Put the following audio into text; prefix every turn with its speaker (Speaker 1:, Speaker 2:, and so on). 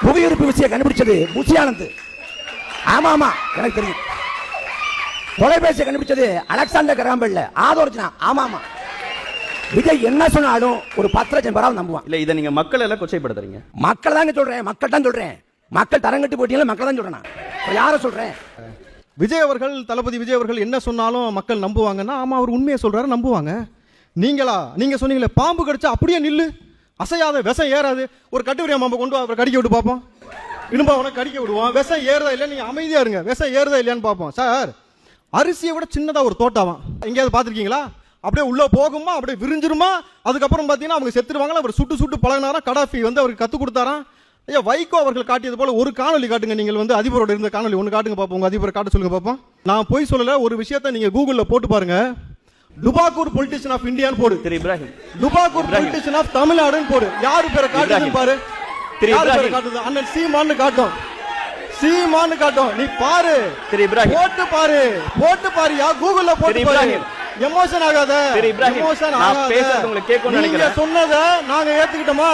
Speaker 1: புவியிருப்பு விசையை கண்டுபிடிச்சது புஷி ஆனந்த். ஆமா ஆமா எனக்கு தெரியும். தொலைபேசியை கண்டுபிடிச்சது அலெக்சாண்டர் கிராம்பெல். ஆதோர்ஜனா. ஆமா ஆமா. விஜய் என்ன சொன்னாலும் ஒரு 10 லட்சம் பேராவது நம்புவான்.
Speaker 2: இல்ல இதை நீங்க மக்கள் எல்லாம் கொச்சைப்படுத்துறீங்க.
Speaker 1: மக்கள் தாங்க சொல்றேன். மக்கள் தான் சொல்றேன். மக்கள் தரங்கட்டு போட்டீங்களா மக்கள் தான் சொல்றேன். யார சொல்றேன்?
Speaker 3: விஜய் அவர்கள், தளபதி விஜய் அவர்கள் என்ன சொன்னாலும் மக்கள் நம்புவாங்கன்னா, ஆமா அவர் உண்மையை சொல்றாரு, நம்புவாங்க. நீங்க சொன்னீங்களே பாம்பு கடிச்சா அப்படியே நில்லு, அசையாத, விஷம் ஏறாது. ஒரு கட்டுவரியா பாம்பை கொண்டு அவரை கடிக்க விட்டு பார்ப்போம். இனும்பா அவனை கடிக்க விடுவான். விஷம் ஏறுதா இல்லையா, நீங்க அமைதியா இருங்க, விஷம் ஏறுதா இல்லையான்னு பார்ப்போம். சார், அரிசியை விட சின்னதா ஒரு தோட்டாவான் எங்கேயாவது பார்த்துருக்கீங்களா? அப்படியே உள்ள போகுமா, அப்படியே விரிஞ்சிருமா, அதுக்கப்புறம் பார்த்தீங்கன்னா அவங்க செத்துருவாங்களா. அவர் சுட்டு சுட்டு பழகினாரா, கடாஃபி வந்து அவருக்கு கற்றுக் கொடுத்தாராம். ஐயா, வைகோ அவர்கள் காட்டியது போல ஒரு காணொலி காட்டுங்க. நீங்கள் வந்து அதிபரோட இருந்த காணொலி ஒன்று காட்டுங்க பார்ப்போம். உங்க அதிபரை காட்ட சொல்லுங்க பார்ப்போம். நான் போய் சொல்லல, ஒரு விஷயத்தை நீங்க கூகுளில் போட்டு பாருங்க. டுபாக்கூர் பொலிட்டிஷியன் ஆஃப் இந்தியான்னு போடு.
Speaker 2: திரு இப்ராஹிம்.
Speaker 3: டுபாக்கூர் பொலிட்டிஷியன் ஆஃப் தமிழ்நாடுன்னு போடு. யாரு பேரை காட்டுதுன்னு பாரு.
Speaker 2: திரு இப்ராஹிம்
Speaker 3: காட்டுது அண்ணன் சீமான்னு காட்டும். சீமான்னு காட்டும். நீ பாரு.
Speaker 2: திரு இப்ராஹிம்
Speaker 3: போட்டு பாரு. போட்டு பாருயா, கூகுள்ல போட்டு பாரு. எமோஷன் ஆகாத.
Speaker 2: திரு இப்ராஹிம்,
Speaker 3: எமோஷன்
Speaker 2: நான்
Speaker 3: ஆகாத.
Speaker 2: பேசுறது உங்களுக்கு கேட்கணும்னு
Speaker 3: நீங்க
Speaker 2: நினைக்கிறேன்.
Speaker 3: சொன்னதை நாங்க ஏத்துக்கிட்டோமா?